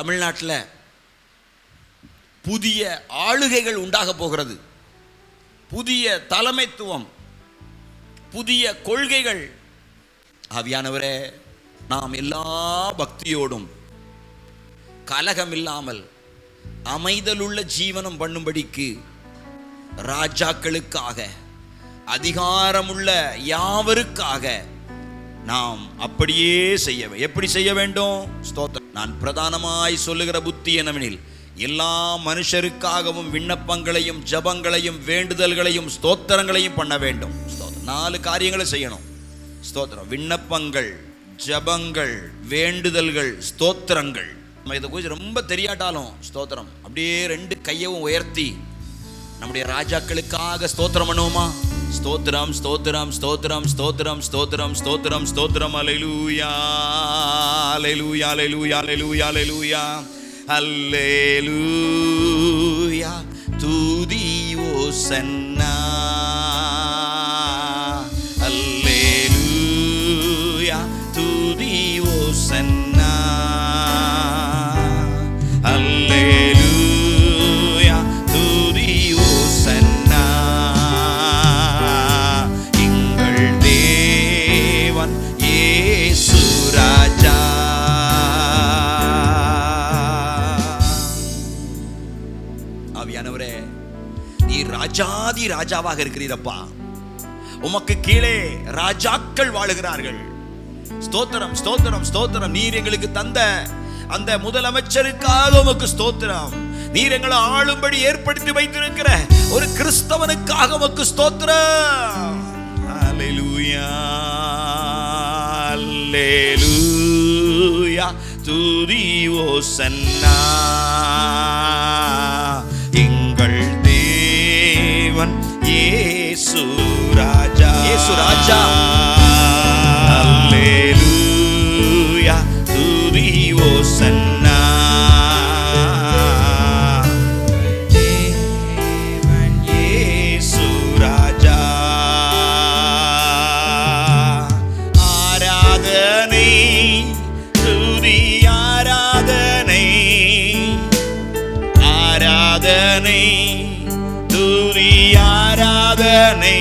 தமிழ்நாட்டில் புதிய ஆளுகைகள் உண்டாக போகிறது. புதிய தலைமைத்துவம், புதிய கொள்கைகள். ஆவியானவரே, நாம் எல்லா பக்தியோடும் கலகமில்லாமல் அமைதலுள்ள ஜீவனம் பண்ணும்படிக்கு ராஜாக்களுக்காக, அதிகாரமுள்ள யாவருக்காக நாம் அப்படியே எப்படி செய்ய வேண்டும்? ஸ்தோத்திரம். நான் பிரதானமாய் சொல்லுகிற புத்தி என்னவெனில், எல்லா மனுஷருக்காகவும் விண்ணப்பங்களையும் ஜபங்களையும் வேண்டுதல்களையும் ஸ்தோத்திரங்களையும் பண்ண வேண்டும். 4 காரியங்களை செய்யணும். ஸ்தோத்திரம், விண்ணப்பங்கள், ஜபங்கள், வேண்டுதல்கள், ஸ்தோத்திரங்கள். நம்ம இதை குறித்து ரொம்ப தெரியாட்டாலும் ஸ்தோத்திரம், அப்படியே 2 கையவும் உயர்த்தி நம்முடைய ராஜாக்களுக்காக ஸ்தோத்திரம் பண்ணுவோமா? ஸ்தோத்திரம், ஸ்தோத்திரம், ஸ்தோத்திரம், ஸ்தோத்திரம், ஸ்தோத்திரம், ஸ்தோத்திரம், ஸ்தோத்திரம். அல்லேலூயா, அல்லேலூயா, அல்லேலூயா, அல்லேலூயா, அல்லேலூயா, அல்லேலூயா. துதி ஓசன்னா, அல்லேலூயா, துதி ஓசன்னா, அல்லேலூயா, துதி ஓசன்னா. எங்கள் தேவன் இயேசு ராஜா. ஆவியானவரே, நீ ராஜாதி ராஜாவாக இருக்கிறீரப்பா. உமக்கு கீழே ராஜாக்கள் வாழுகிறார்கள். ஸ்தோத்திரம், ஸ்தோத்திரம், ஸ்தோத்திரம். நீர் எங்களுக்கு தந்த அந்த முதலமைச்சருக்காக உமக்கு ஸ்தோத்திரம். நீர் எங்களை ஆளும்படி ஏற்படுத்தி வைத்திருக்கிற ஒரு கிறிஸ்தவனுக்காக உமக்கு ஸ்தோத்திரம். அல்லேலூயா, அல்லேலூயா, துதி ஓசன்னா. எங்கள் தேவன் இயேசு ராஜா, இயேசு ராஜா. அல்லேலூயா, துதி ஓசன்னா. தேவன் இயேசு ராஜா. ஆராதனை, துதி ஆராதனை, ஆராதனை, துதி ஆராதனை,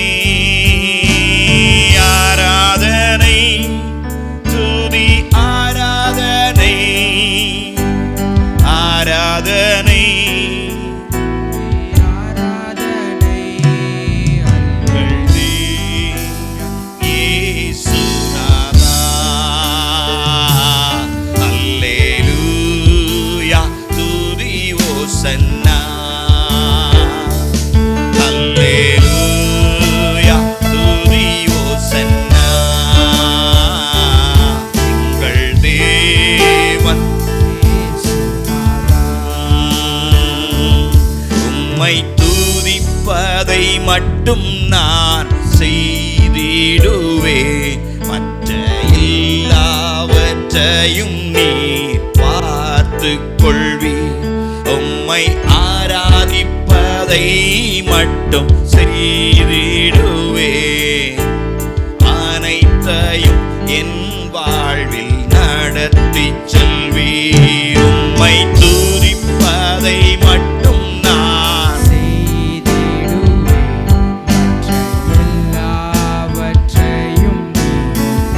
ஆராதனை, துதி ஆராதனை, ஆராதனை, ஆராதனை. இயேசு நாதா. அல்லேலூயா, துதி ஓசன்னா. அல்லேலூயா, துதி ஓசன்னா. எங்கள் தேவன் உம்மை துதிப்பதை மட்டும் நான் செய்திடுவேன். மற்ற எல்லாவற்றையும் நீர் பார்த்துக் கொள்வீர். உம்மை ஆராதிப்பதை மட்டும் செய்திடுவேன். அனைத்தையும் என் வாழ்வில் நடத்தி செல்வீர். உம்மை துதிப்பதை மட்டும் நான் செய்திடுவேன். மற்ற எல்லாவற்றையும்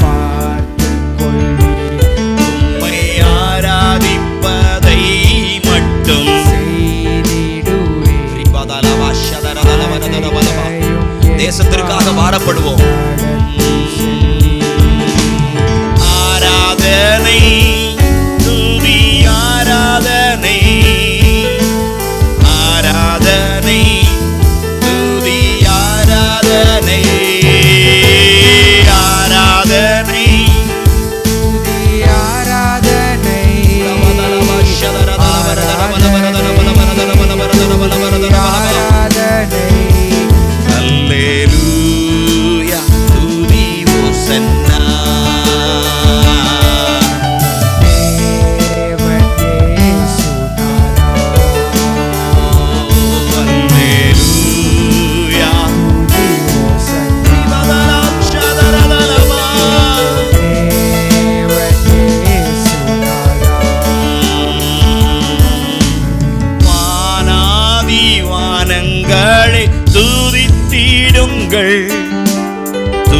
பார்த்துக் கொள்வீர். உம்மை ஆராதிப்பதை மட்டும் செய்திடுவேன். தேசத்திற்காக பாடப்படுவோம். ஆராதனை, துதி ஆராதனை, ஆராதனை, துதி ஆராதனை, ஆராதனை, துதி ஆராதனை, ஆராதனை. அல்லேலூயா, துதி ஓசன்னா.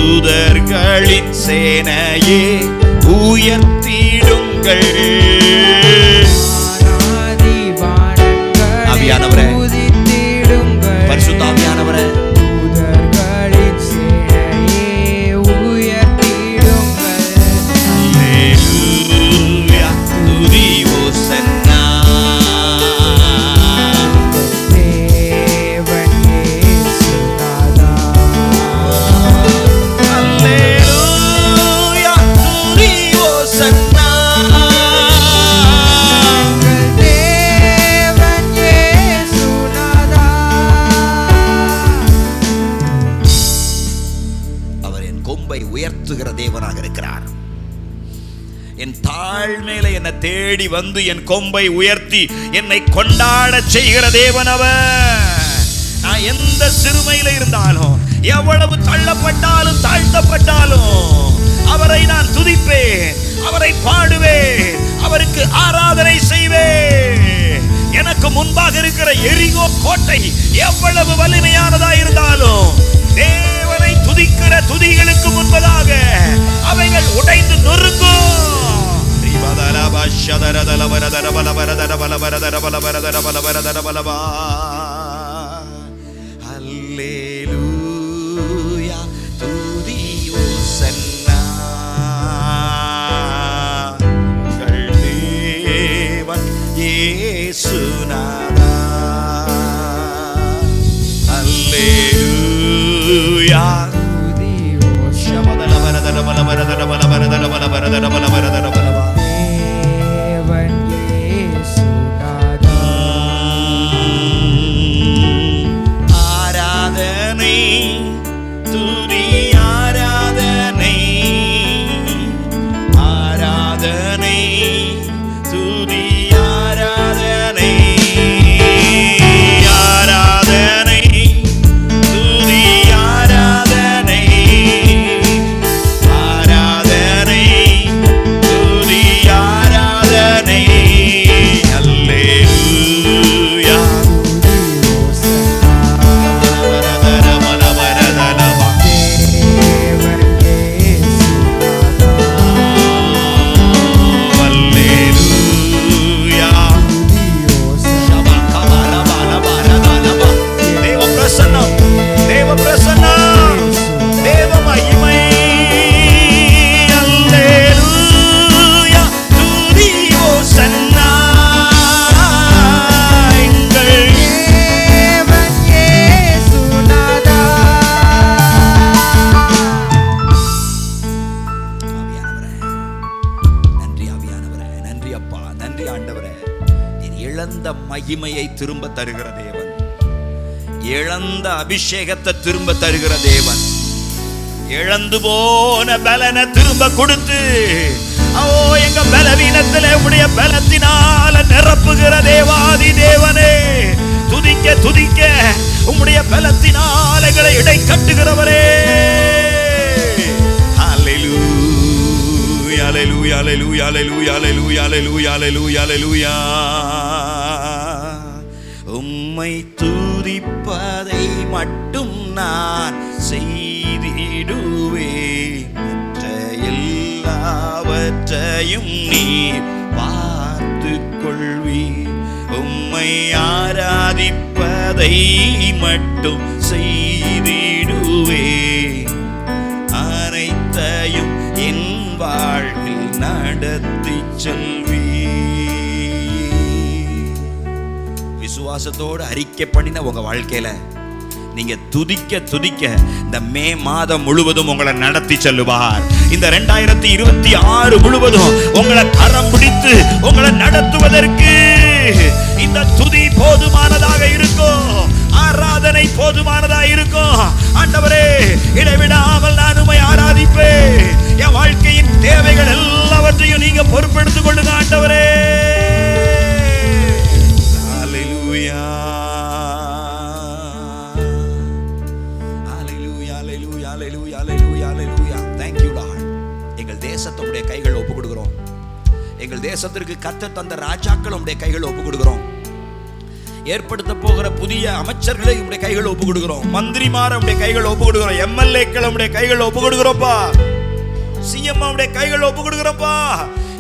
தூதர்களின் சேனையே உயர்த்திடுங்கள். ஆவியானவரே, பரிசுத்த ஆவியானவரே, தூதர்களின் சேனையே உயர்த்திடுங்கள். அல்லேலூயா, துதி ஓசன்னா. தேவன் இயேசுநாதா. அல்லேலூயா, துதி ஓசன்னா. தேவன் இயேசுநாதா. அவர் என் கொம்பை உயர்த்துகிற தேவனாக இருக்கிறார். என் தாழ்மையில என்னை தேடி வந்து என் கொம்பை உயர்த்தி என்னை கொண்டாட செய்கிற தேவன் அவர். நான் எந்த சிறுமையில இருந்தாலும், எவ்வளவு தள்ளப்பட்டாலும் தாழ்த்தப்பட்டாலும் அவரை நான் துதிப்பேன், அவரை பாடுவேன், அவருக்கு ஆராதனை செய்வேன். எனக்கு முன்பாக இருக்கிற எரிகோ கோட்டை எவ்வளவு வலிமையானதா இருந்தாலும் தேவனை துதிக்கிற துதிகளுக்கு முன்பதாக அவைகள் உடைந்து நொறுங்கும். அல்லேலூயா, துதி ஓசன்னா. தேவன் இயேசுநாதா. அல்லேலூயா. தேவன் இயேசுநாதா. ஆராதனை, துதி ஆராதனை, ஆராதனை, துதி ஆராதனை, ஆராதனை, துதி ஆராதனை, ஆராதனை, துதி ஆராதனை. அல்லேலூயா. இழந்த மகிமையை திரும்ப தருகிற தேவன், இழந்த அபிஷேகத்தை திரும்ப தருகிற தேவன், இழந்து போன பலனை திரும்ப கொடுத்து எங்க பலவீனத்திலே உடைய பலத்தினால நிரப்புகிற தேவாதி தேவனே, துதிக்க துதிக்க உம்முடைய பலத்தினால எங்களை இடை கட்டுகிறவரே. ஹல்லேலூயா, ஹல்லேலூயா, ஹல்லேலூயா, ஹல்லேலூயா, ஹல்லேலூயா, ஹல்லேலூயா, ஹல்லேலூயா. உம்மை துதிப்பதை மட்டும் நான் செய்திடுவேன், மற்ற எல்லாவற்றையும் நீர் பார்த்து கொள்வீர். உம்மை ஆராதிப்பதை மட்டும் செய்திடுவேன், அனைத்தையும் என் வாழ்வில் நடத்தி செல்வீர். விசுவாசத்தோடு அறிக்கை பண்ணின உங்க வாழ்க்கையில நீங்க துதிக்க துதிக்க இந்த மே மாதம் முழுவதும் உங்களை நடத்தி செல்லுவார். இந்த 2026 முழுவதும் உங்களை கரம் பிடித்து உங்களை நடத்துவதற்கு இந்த துதி போதுமானதாக இருக்கும், ஆராதனை போதுமானதாக இருக்கும். ஆண்டவரே, இடைவிடாமல் நான் உம்மை ஆராதிப்பேன். என் வாழ்க்கையின் தேவைகள் எல்லாவற்றையும் நீங்க பொறுப்பெடுத்துக் கொள்ளுங்க ஆண்டவரே. ஹல்லேலூயா, ஹல்லேலூயா, ஹல்லேலூயா, ஹல்லேலூயா, ஹல்லேலூயா, ஹல்லேலூயா. Thank you Lord. எங்கள் தேசத்தை உம்முடைய கைகள் ஒப்புக் கொடுக்கிறோம். எங்கள் தேசத்திற்கு கர்த்தர் தந்த ராஜாக்கள் உம்முடைய கைகள் ஒப்புக் கொடுக்கிறோம். ஏற்படுத்த போகிற புதிய அமைச்சர்களை உடைய கைகள் ஒப்பு கொடுக்கிறோம். மந்திரிமார உடைய கைகள் ஒப்பு கொடுக்கிறோம். எம்எல்ஏக்கள் உடைய கைகள் ஒப்பு கொடுக்கிறோம்ப்பா. சிஎம் உடைய கைகள் ஒப்பு கொடுக்கிறோம்ப்பா.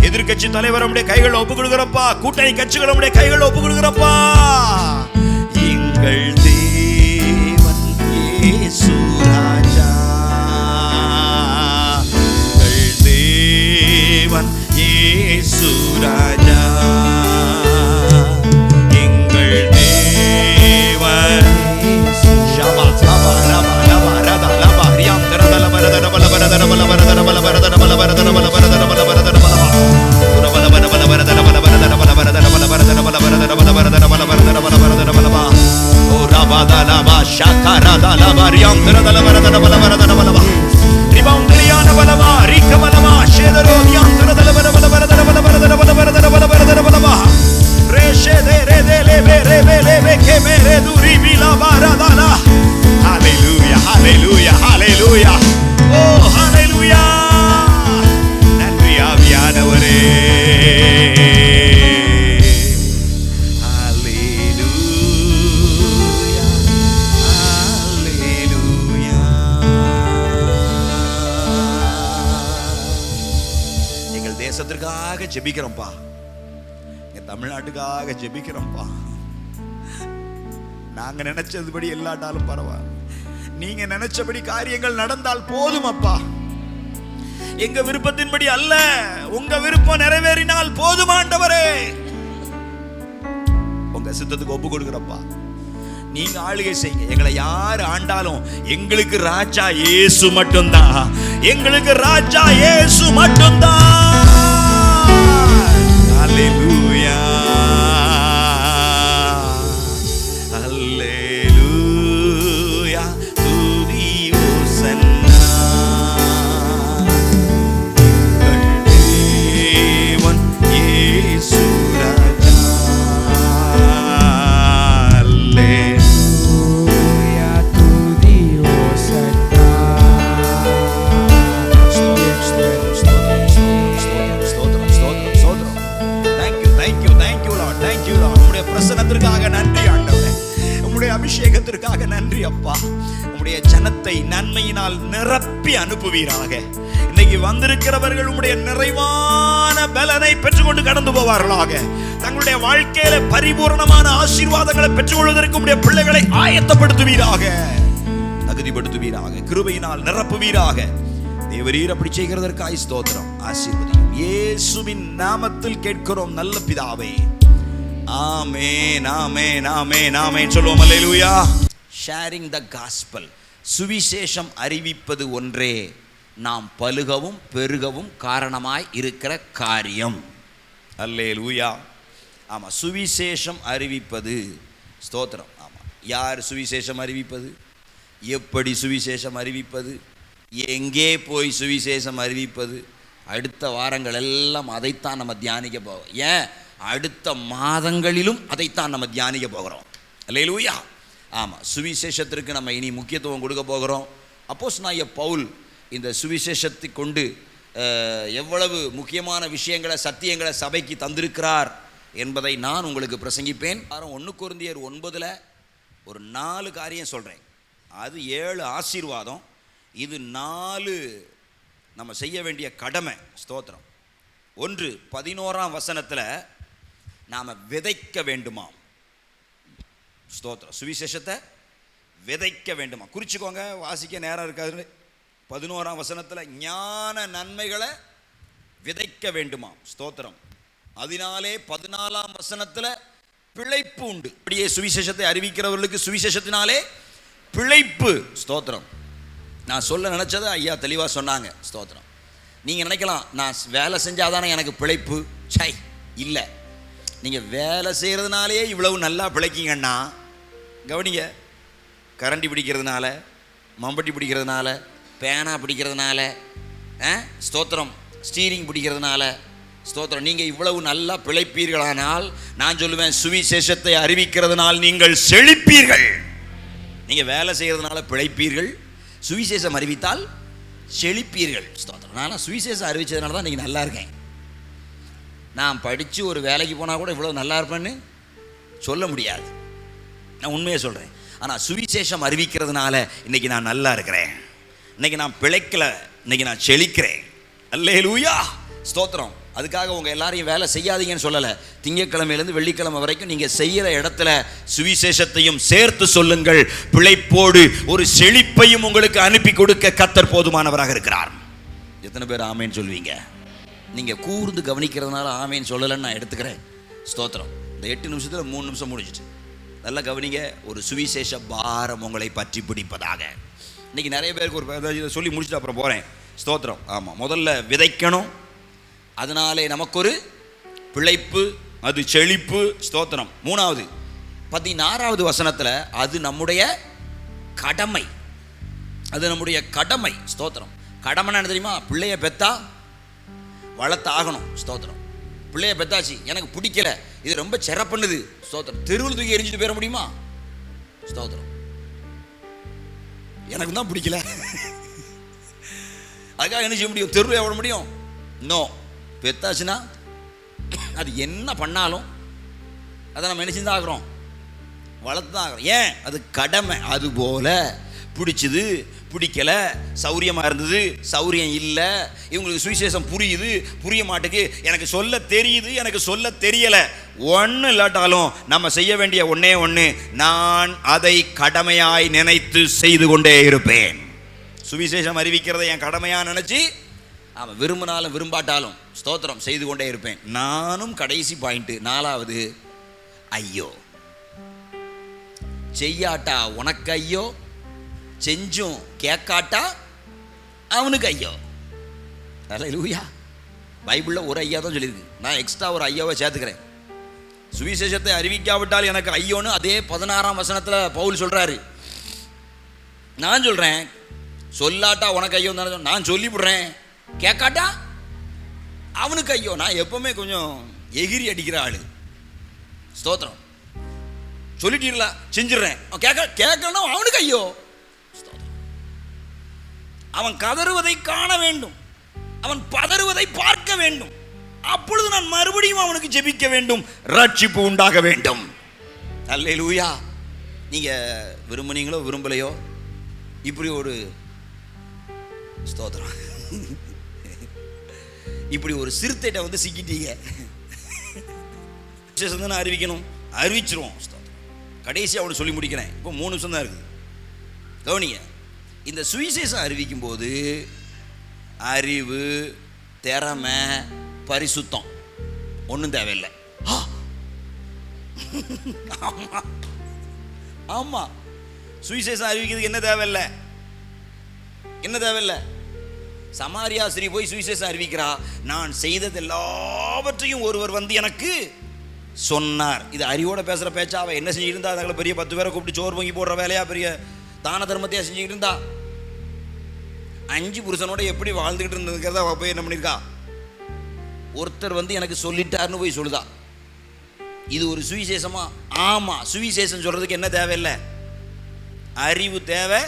எதிர்க்கட்சி தலைவர் உடைய கைகள் ஒப்பு கொடுக்கிறோம்ப்பா. கூட்டணி கட்சிகள் உடைய கைகள் ஒப்பு கொடுக்கிறோம்ப்பா. எங்கள் தேவன் இயேசு ராஜா, எங்கள் தேவன் இயேசு ராஜா, எங்கள் தேவன் ஷபா ஷபா ரபா ரபா ரதா லபா ரியாம் தரதல வரதல பல வரதல பல வரதல பல வரதல பல வரதல பல வரதல பல வரதல பல பல பல பல வரதல பல வரதல பல வரதல பல வரதல பல வரதல பல வரதல பல வரதல பல வரதல பல பா ஓ ரபா லபா ஷகரா லபா ரியாம் தரதல வரதல பல வரதல பல பா ரிபம் கிரியான பலமா ரிகமலமா ஷேதரோ ரியாம் தரதல பல பல வரதல பல வரதல பல வரதல பல வரதல பல பா ரேஷே தே ரே தே லே பே ரே பே லே பே கே மே ரே துரி பிலா வரதல. ஹalleluya ஹalleluya ஹalleluya ஓ ஹalleluya. நன்றி ஆவியானவரே. ஹalleluya ஹalleluya. எங்கள் தேசத்திற்காக ஜெபிக்கிறோம்ப்பா. எங்க தமிழ்நாட்டுக்காக ஜெபிக்கிறோம்ப்பா. நாங்க நினைச்சதுபடி எல்லாட்டாலும் பரவாயில்ல, நீங்க நினைச்சபடி காரியங்கள் நடந்தால் போதும் அப்பா. எங்க விருப்பத்தின்படி அல்ல, உங்க விருப்பம் நிறைவேறினால் போதும் ஆண்டவரே. உங்க சித்தத்துக்கு ஒப்பு கொடுக்கிறப்பா. நீங்க ஆளுகை செய்யுங்க. எங்களை யார் ஆண்டாலும் எங்களுக்கு ராஜா இயேசு மட்டும்தான். எங்களுக்கு ராஜா இயேசு மட்டும்தான். ஹalleluya ஹalleluya துதி ஓசன்னா. தேவன் இயேசு ராஜா. Hallelujah, துதி ஓசன்னா. ஸ்தோத்திரம் ஸ்தோத்திரம் ஸ்தோத்திரம் ஸ்தோத்திரம் ஸ்தோத்திரம் ஸ்தோத்திரம். Thank you Lord, thank you Lord. உம்முடைய பிரசன்னத்திற்காக நன்றி ஆண்டவரே. உம்முடைய அபிஷேகத்திற்காக நன்றி அப்பா. உம்முடைய ஜனத்தை நன்மையினால் நிரப்பி அனுப்புவீராக. இன்னைக்கு வந்திருக்கிறவர்கள் உம்முடைய நிறைவான பலனை பெற்றுக்கொண்டு கடந்து போவார்களாக. தங்களுடைய வாழ்க்கையில பரிபூர்ணமான ஆசீர்வாதங்களை பெற்றுக்கொள்வதற்கு உம்முடைய பிள்ளைகளை ஆயத்தப்படுத்துவீராக, தகுதிப்படுத்துவீராக, கிருபையினால் நிரப்புவீராக. தேவரீர் அப்படி செய்கிறதற்காய் ஸ்தோத்திரம். ஆசீர்வதியும் இயேசுவின் நாமத்தில் கேட்கிறோம் நல்ல பிதாவே. ஆமென் ஆமென் ஆமென் ஆமென் சொல்லுவோம். அல்லேலூயா. ஷேரிங் த காஸ்பல், சுவிசேஷம் அறிவிப்பது ஒன்றே நாம் பலுகவும் பெருகவும் காரணமாய் இருக்கிற காரியம். அல்லேலூயா. ஆமா, சுவிசேஷம் அறிவிப்பது. ஸ்தோத்திரம். ஆமா, யார் சுவிசேஷம் அறிவிப்பது? எப்படி சுவிசேஷம் அறிவிப்பது? எங்கே போய் சுவிசேஷம் அறிவிப்பது? அடுத்த வாரங்கள் எல்லாம் அதைத்தான் நம்ம தியானிக்க போகிறோம். ஏன், அடுத்த மாதங்களிலும் அதைத்தான் நம்ம தியானிக்க போகிறோம். அல்லேலூயா. ஆமாம், சுவிசேஷத்திற்கு நம்ம இனி முக்கியத்துவம் கொடுக்க போகிறோம். அப்போஸ்தலனாகிய பவுல் இந்த சுவிசேஷத்தை கொண்டு எவ்வளவு முக்கியமான விஷயங்களை, சத்தியங்களை சபைக்கு தந்திருக்கிறார் என்பதை நான் உங்களுக்கு பிரசங்கிப்பேன். 1 கொரிந்தியர் 9 ஒரு 4 காரியம் சொல்கிறேன். அது 7 ஆசீர்வாதம், இது 4 நம்ம செய்ய வேண்டிய கடமை. ஸ்தோத்திரம். 1 11ஆம் வசனத்தில் நாம் விதைக்க வேண்டுமா? ஸ்தோத்திரம். சுவிசேஷத்தை விதைக்க வேண்டுமா? குறிச்சுக்கோங்க, வாசிக்க நேரம் இருக்காது. 11ஆம் வசனத்தில் ஞான நன்மைகளை விதைக்க வேண்டுமா? ஸ்தோத்திரம். அதனாலே 14ஆம் வசனத்தில் பிழைப்பு உண்டு. அப்படியே சுவிசேஷத்தை அறிவிக்கிறவர்களுக்கு சுவிசேஷத்தினாலே பிழைப்பு. ஸ்தோத்திரம். நான் சொல்ல நினச்சதை ஐயா தெளிவாக சொன்னாங்க. ஸ்தோத்திரம். நீங்கள் நினைக்கலாம், நான் வேலை செஞ்சாதானே எனக்கு பிழைப்பு. சை, இல்லை. நீங்கள் வேலை செய்கிறதுனாலே இவ்வளவு நல்லா பிழைக்கிங்கன்னா கவனிங்க. கரண்டி பிடிக்கிறதுனால, மம்பட்டி பிடிக்கிறதுனால, பேனா பிடிக்கிறதுனால, ஸ்தோத்திரம், ஸ்டீரிங் பிடிக்கிறதுனால, ஸ்தோத்திரம், நீங்கள் இவ்வளவு நல்லா பிழைப்பீர்களானால் நான் சொல்லுவேன், சுவிசேஷத்தை அறிவிக்கிறதுனால் நீங்கள் செழிப்பீர்கள். நீங்கள் வேலை செய்கிறதுனால பிழைப்பீர்கள், சுவிசேஷம் அறிவித்தால் செழிப்பீர்கள். ஸ்தோத்திரம். நான் சுவிசேஷம் அறிவித்ததுனால தான் இன்றைக்கி நல்லா இருக்கேன். நான் படித்து ஒரு வேலைக்கு போனால் கூட இவ்வளோ நல்லா இருப்பேன்னு சொல்ல முடியாது. நான் உண்மையை சொல்கிறேன். ஆனால் சுவிசேஷம் அறிவிக்கிறதுனால இன்னைக்கு நான் நல்லா இருக்கிறேன், இன்னைக்கு நான் பிழைக்கல, இன்னைக்கு நான் செழிக்கிறேன். அல்லேலூயா, ஸ்தோத்திரம். அதுக்காக உங்கள் எல்லாரையும் வேலை செய்யாதீங்கன்னு சொல்லலை. திங்கட்கிழமையிலேருந்து வெள்ளிக்கிழமை வரைக்கும் நீங்கள் செய்கிற இடத்துல சுவிசேஷத்தையும் சேர்த்து சொல்லுங்கள். பிழைப்போடு ஒரு செழிப்பையும் உங்களுக்கு அனுப்பி கொடுக்க கர்த்தர் போதுமானவராக இருக்கிறார். எத்தனை பேர் ஆமேன்னு சொல்வீங்க? நீங்கள் கூர்ந்து கவனிக்கிறதுனால ஆமேன்னு சொல்லலைன்னு நான் எடுத்துக்கிறேன். ஸ்தோத்திரம். இந்த 8 நிமிஷத்தில் 3 நிமிஷம் முடிஞ்சிச்சு. நல்லா கவனிங்க. ஒரு சுவிசேஷ பாரம் உங்களை பற்றி பிடிப்பதாக. இன்றைக்கி நிறைய பேருக்கு ஒரு சொல்லி முடிச்சுட்டு அப்புறம் போகிறேன். ஸ்தோத்திரம். ஆமாம், முதல்ல விதைக்கணும், அதனாலே நமக்கு ஒரு பிழைப்பு, அது செழிப்பு. ஸ்தோத்திரம். 3வது 16வது வசனத்தில் அது நம்முடைய கடமை, அது நம்முடைய கடமை. ஸ்தோத்திரம். கடமைன்னா என்ன தெரியுமா? பிள்ளைய பெத்தா வளர்த்தாகணும். ஸ்தோத்திரம். பிள்ளைய பெத்தாச்சு, எனக்கு பிடிக்கல, இது ரொம்ப செர பண்ணுது. ஸ்தோத்திரம். தெருவில் தூக்கி எரிஞ்சிட்டு போயிட முடியுமா? ஸ்தோத்திரம். எனக்கு தான் பிடிக்கல, அதுக்காக என்ன செய்ய முடியும்? தெருவில் எவ்வளோ முடியும்? நோ. பெத்தாச்சுன்னா அது என்ன பண்ணாலும் அதை நம்ம என்ன செஞ்சு தான் ஆகிறோம்? வளர்த்து தான் ஆகிறோம். ஏன்? அது கடமை. அதுபோல் பிடிச்சது, பிடிக்கல, சௌரியமாக இருந்தது, சௌரியம் இல்லை, இவங்களுக்கு சுவிசேஷம் புரியுது, புரிய மாட்டேக்கு, எனக்கு சொல்ல தெரியுது, எனக்கு சொல்ல தெரியலை, ஒன்றும் இல்லாட்டாலும் நம்ம செய்ய வேண்டிய ஒன்றே ஒன்று, நான் அதை கடமையாய் நினைத்து செய்து கொண்டே இருப்பேன். சுவிசேஷம் அறிவிக்கிறதை என் கடமையாக நினச்சி அவன் விரும்பினாலும் விரும்பாட்டாலும் ஸ்தோத்திரம் செய்து கொண்டே இருப்பேன். நானும் கடைசி பாயிண்ட்டு 4வது, ஐயோ செய்யாட்டா உனக்கு ஐயோ, செஞ்சும் கேட்காட்டா அவனுக்கு ஐயோ. அல்லேலூயா. பைபிளில் ஒரு ஐயா தான் சொல்லியிருக்கு, நான் எக்ஸ்ட்ரா ஒரு ஐயாவை சேர்த்துக்கிறேன். சுவிசேஷத்தை அறிவிக்காவிட்டால் எனக்கு ஐயோன்னு அதே 16ஆம் வசனத்தில் பவுல் சொல்கிறாரு. நான் சொல்கிறேன், சொல்லாட்டா உனக்கு ஐயோ தானே, நான் சொல்லிவிடுறேன், கேட்காட்டா அவனுக்கு ஐயோ. நான் எப்பவுமே கொஞ்சம் எகிரி அடிக்கிற ஆளு. ஸ்தோத்திரம். சொல்லிட்டீங்களா, செஞ்சிடறேன், கேட்கணும், அவனுக்கு ஐயோ. அவன் கதறுவதை காண வேண்டும், அவன் பதறுவதை பார்க்க வேண்டும், அப்பொழுது நான் மறுபடியும் அவனுக்கு ஜெபிக்க வேண்டும், ரட்சிப்பு உண்டாக வேண்டும். அல்லேலூயா. நீங்க விரும்புனீங்களோ விரும்பலையோ, இப்படி ஒரு ஸ்தோத்திரம், இப்படி ஒரு சிறுத்தைட்ட வந்து சிக்கிட்டீங்க. விசேஷம் அறிவிக்கணும், அறிவிச்சிருவோம். கடைசி அவனை சொல்லி முடிக்கிறேன். இப்போ 3 நிமிஷம் தான் இருக்குது. கவனிங்க. இந்த சுவிசேஷம் அறிவிக்கும் போது அறிவு, திறமை, பரிசுத்தம் ஒன்றும் தேவையில்லை. ஆமா, சுவிசேஷம் அறிவிக்கிறதுக்கு என்ன தேவையில்லை? என்ன தேவையில்லை? சமாரியா ஸ்திரீ போய் சுவிசேஷம் அறிவிக்கிறா, நான் செய்தது எல்லாவற்றையும் ஒருவர் வந்து எனக்கு சொன்னார். இது அறிவோட பேசுகிற பேச்சா? அவள் என்ன செஞ்சுருந்தா? அதில் பெரிய 10 பேரை கூப்பிட்டு சோறு பொங்கி போடுற வேலையா, பெரிய தான தர்மத்தையா செஞ்சுக்கிட்டு இருந்தா? 5 புருஷனோட எப்படி வாழ்ந்துக்கிட்டு இருந்ததுங்கிறத அவள் போய் என்ன பண்ணியிருக்கா? ஒருத்தர் வந்து எனக்கு சொல்லிட்டாருன்னு போய் சொல்லுதா. இது ஒரு சுவிசேஷமா? ஆமாம். சுவிசேஷம் சொல்கிறதுக்கு என்ன தேவையில்லை? அறிவு தேவை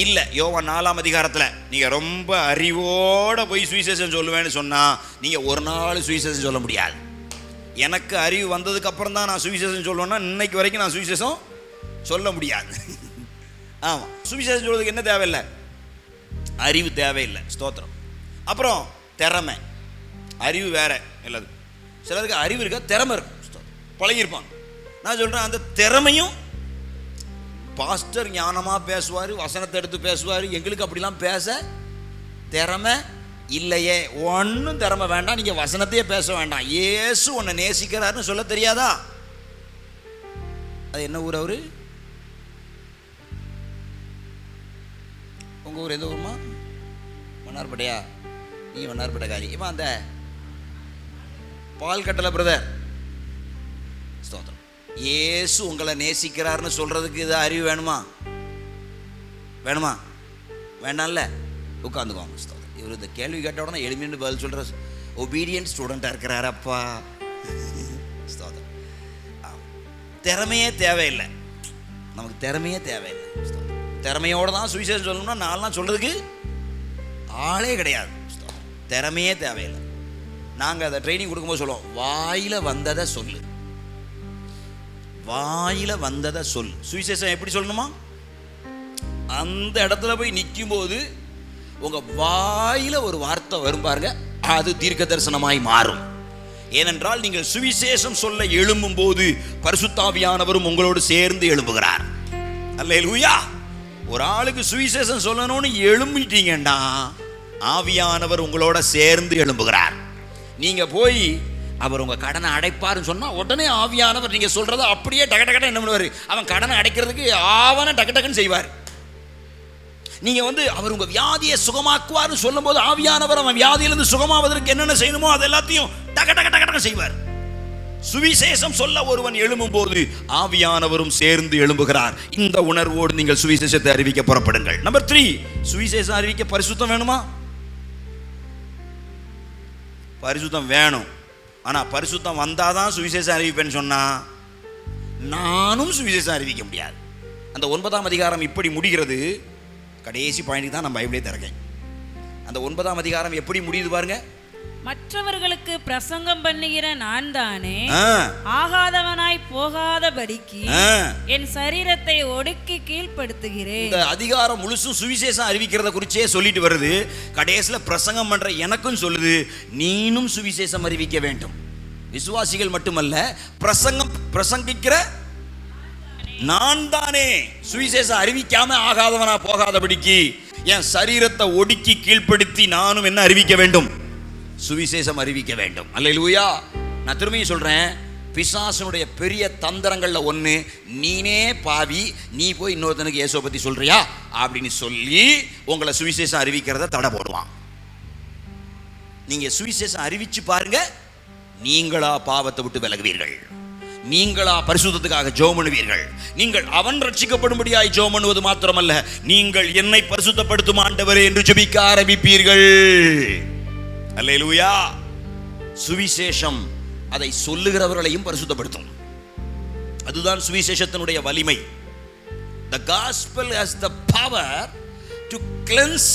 இல்லை. யோவான் 4ஆம் அதிகாரத்தில் நீங்கள் ரொம்ப அறிவோடு போய் சுவிசேஷம் சொல்லுவேன்னு சொன்னால் நீங்கள் ஒரு நாள் சுவிசேஷம் சொல்ல முடியாது. எனக்கு அறிவு வந்ததுக்கு அப்புறம் தான் நான் சுவிசேஷம் சொல்லுவேன்னா இன்னைக்கு வரைக்கும் நான் சுவிசேஷம் சொல்ல முடியாது. ஆமாம். சுவிசேஷம் சொல்றதுக்கு என்ன தேவையில்லை? அறிவு தேவையில்லை. ஸ்தோத்திரம். அப்புறம் திறமை. அறிவு வேற இல்லது. சிலருக்கு அறிவு இருக்கா, திறமை இருக்கும், பழகிருப்பாங்க. நான் சொல்கிறேன், அந்த திறமையும் பாஸ்டர் ஞானமாக பேசுவார், வசனத்தை எடுத்து பேசுவார். எங்களுக்கு அப்படிலாம் பேச திறமை இல்லையே. ஒன்றும் திறமை வேண்டாம், நீங்கள் வசனத்தையே பேச வேண்டாம். இயேசு உன்னை நேசிக்கிறாருன்னு சொல்ல தெரியாதா? அது என்ன ஊர்? அவரு உங்கள் ஊர் எந்த ஊருமா? மன்னார்பேட்டையா? நீங்கள் மன்னார்பேட்டைக்காரி. இப்போ அந்த பால் கட்டளை பிரதர். ஸ்தோத்திரம். இயேசு உங்களை நேசிக்கிறாருன்னு சொல்கிறதுக்கு இது அறிவு வேணுமா? வேணுமா? வேண்டாம்ல. உட்காந்துக்குவாங்க. ஸ்தோத்திரம். இவர் இந்த கேள்வி கேட்ட உடனே எளிமையான பதில் சொல்கிற ஒபீடியன்ட் ஸ்டூடெண்ட்டாக இருக்கிறார். அப்பா ஸ்தோத்திரம். திறமையே தேவையில்லை. நமக்கு திறமையே தேவையில்லை. திறமையோடு தான் சுவிசேஷம் சொல்லணும்னா நான்லாம் சொல்கிறதுக்கு ஆளே கிடையாது. திறமையே தேவையில்லை. நாங்கள் அதை ட்ரைனிங் கொடுக்கும்போது சொல்லுவோம், வாயில் வந்ததை சொல்லு. வாயில வந்ததை சொல். சுவிசேஷம் எப்படி சொல்லணுமா? அந்த இடத்துல போய் நிற்கும் போது உங்க வாயில ஒரு வார்த்தை வரும் பாருங்க, அது தீர்க்க தரிசனமாய் மாறும். ஏனென்றால் நீங்கள் சுவிசேஷம் சொல்ல எழும்பும் போது பரிசுத்தாவியானவரும் உங்களோடு சேர்ந்து எழும்புகிறார். அல்லேலூயா. ஒரு ஆளுக்கு சுவிசேஷம் சொல்லணும்னு எழும்பிட்டீங்கன்னா ஆவியானவர் உங்களோட சேர்ந்து எழும்புகிறார். நீங்க போய் அவர் உங்க கடனை அடைப்பாருன்னு சொன்னா உடனே ஆவியானவர் நீங்க சொல்றத அப்படியே டக டகன்னு என்ன பண்ணுவாரு? அவன் கடனை அடைக்கிறதுக்கு ஆவன டக்கு டக்குன்னு செய்வார். நீங்க அவர் உங்க வியாதியை சுகமாக்குவார்னு சொல்லும் போது ஆவியானவர் அவன் வியாதியிலிருந்து சுகமாவதற்கு என்னென்ன செய்யணுமோ அது எல்லாத்தையும் டக டக டக்கு செய்வார். சுவிசேஷம் சொல்ல ஒருவன் எழும்பும் போது ஆவியானவரும் சேர்ந்து எழும்புகிறார். இந்த உணர்வோடு நீங்கள் சுவிசேஷத்தை அறிவிக்க புறப்படுங்கள். நம்பர் 3, சுவிசேஷம் அறிவிக்க பரிசுத்தம் வேணுமா? பரிசுத்தம் வேணும். ஆனா பரிசுத்தம் வந்தாதான் சுவிசேஷம் அறிவிப்பேன்னு சொன்னா நானும் சுவிசேஷம் அறிவிக்க முடியாது. அந்த 9ஆம் அதிகாரம் இப்படி முடிகிறது. கடைசி பாயிண்ட் தான் நான் பைபிளே திறக்கேன். அந்த 9ஆம் அதிகாரம் எப்படி முடியுது பாருங்க. மற்றவர்களுக்கு பிரசங்கம் பண்ணுகிற நான் தானே ஆகாதவனாய் போகாதபடிக்கு என் சரீரத்தை ஒடுக்கி கீழ்ப்படுத்துகிறேன். இந்த அதிகாரம் முழுசும் சுவிசேஷம் அறிவிக்கிறத குறிச்சே சொல்லிட்டு வருது. கடைசியில பிரசங்கம் பண்ற எனக்கும் சொல்லுது, நீனும் சுவிசேஷம் அறிவிக்க வேண்டும். விசுவாசிகள் மட்டுமல்ல, பிரசங்கிக்கிற நான் தானே சுவிசேஷம் அறிவிக்காம ஆகாதவனா போகாதபடிக்கு என் சரீரத்தை ஒடுக்கி கீழ்ப்படுத்தி நானும் என்ன அறிவிக்க வேண்டும்? சுவிசேஷம் அறிவிக்க வேண்டும். அல்லேலூயா. நான் திரும்பியும் சொல்றேன், பிசாசனுடைய பெரிய தந்திரங்கள்ல ஒண்ணு, நீனே பாவி, நீ போய் இன்னொருத்தனுக்கு இயேசுவை பத்தி சொல்றியா அப்படின்னு சொல்லி உங்களை சுவிசேஷம் அறிவிக்கிறத தடை போடுவான். நீங்க சுவிசேஷம் அறிவிச்சு பாருங்க, நீங்களா பாவத்தை விட்டு விலகுவீர்கள், நீங்களா பரிசுத்தத்துக்காக ஜெபம் பண்ணுவீர்கள். நீங்கள் அவன் ரட்சிக்கப்படும்படியாய் ஜெபம் பண்ணுவது மாத்திரமல்ல, நீங்கள் என்னை பரிசுத்தப்படுத்தும் ஆண்டவரே என்று ஜெபிக்க ஆரம்பிப்பீர்கள். அல்லேலூயா. சுவிசேஷம் அதை சொல்லுகிறவர்களையும் பரிசுத்தப்படுத்தும். அதுதான் சுவிசேஷத்தினுடைய வலிமை. The gospel has the power to cleanse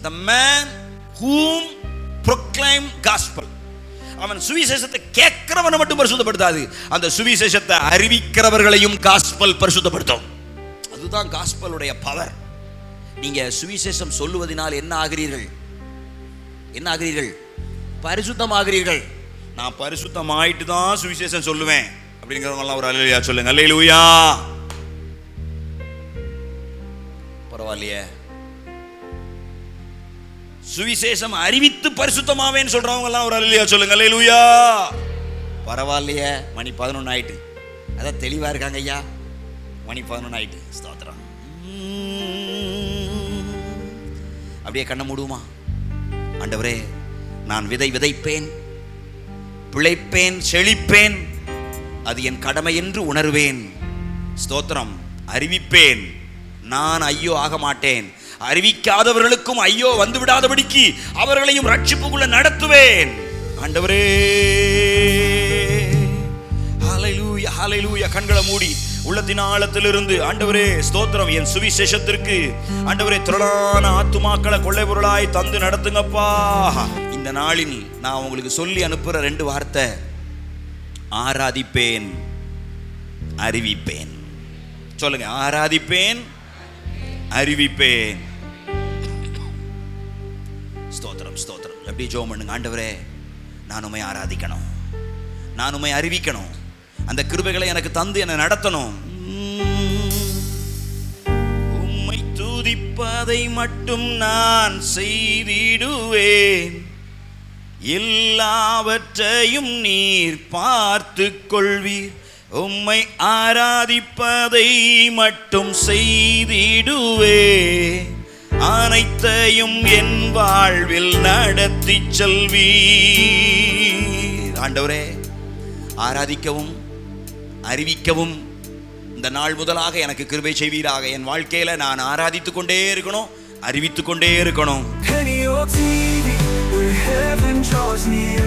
the man whom proclaim gospel. அவன் சுவிசேஷத்தை கேட்கிறவனை மட்டும் பரிசுத்தப்படுத்தாது, அந்த சுவிசேஷத்தை அறிவிக்கிறவர்களையும் காஸ்பல் பரிசுத்தப்படுத்தும். அதுதான் காஸ்பலுடைய பவர். நீங்க சுவிசேஷம் சொல்லுவதனால் என்ன ஆகிறீர்கள்? என்ன ஆகிறீர்கள்? பரிசுத்தமாகிறீர்கள். நான் பரிசுத்தமாயிட்டு தான் சுவிசேஷம் சொல்லுவேன் அப்படிங்கிறவங்க ஒரு அல்லேலூயா சொல்லுங்க. அல்லேலூயா. பரவாயில்லையே. சுவிசேஷம் அறிவித்து பரிசுத்தமாவேன்னு சொல்றவங்க எல்லாம் ஒரு அல்லேலூயா சொல்லுங்க. அல்லேலூயா. பரவாயில்லையே. மணி 11 ஆயிட்டு. அதான் தெளிவா இருக்காங்க ஐயா. மணி 11 ஆயிட்டு. ஸ்தோத்திரம். அப்படியே கண்ணை மூடுமா? ஆண்டவரே, நான் விதைப்பேன், பிழைப்பேன், செழிப்பேன், அது என் கடமை என்று உணர்வேன். ஸ்தோத்திரம். அறிவிப்பேன், நான் ஐயோ ஆக மாட்டேன். அறிவிக்காதவர்களுக்கும் ஐயோ வந்து விடாதபடிக்கு அவர்களையும் ரட்சிப்புக்குள்ள நடத்துவேன். ஆண்டவரே, ஹல்லேலூயா, ஹல்லேலூயா. கண்களை மூடி உள்ளத்தின் ஆழத்திலிருந்து ஆண்டவரே ஸ்தோத்திரம், என் சுவிசேஷத்திற்கு ஆண்டவரே திரளான ஆத்துமாக்களை கொள்ளை பொருளாய் தந்து நடத்துங்கப்பா. இந்த நாளில் நான் உங்களுக்கு சொல்லி அனுப்புற 2 வார்த்தை, ஆராதிப்பேன், அறிவிப்பேன். சொல்லுங்க, ஆராதிப்பேன், அறிவிப்பேன். ஸ்தோத்திரம், ஸ்தோத்திரம். எப்படி ஜெபம் பண்ணுங்க. ஆண்டவரே, நான் உம்மை ஆராதிக்கணும், நான் உம்மை அறிவிக்கணும், அந்த கிருபைகளை எனக்கு தந்து என்னை நடத்தணும். உம்மை துதிப்பதை மட்டும் நான் செய்திடுவேன், எல்லாவற்றையும் நீர் பார்த்து கொள்வீர். உம்மை ஆராதிப்பதை மட்டும் செய்திடுவே, அனைத்தையும் என் வாழ்வில் நடத்தி செல்வீர். ஆண்டவரே, ஆராதிக்கவும் அறிவிக்கவும் இந்த நாள் முதலாக எனக்கு கிருபை செய்வீராக. என் வாழ்க்கையில நான் ஆராதித்துக் கொண்டே இருக்கணும், அறிவித்துக் கொண்டே இருக்கணும். Heaven draws near.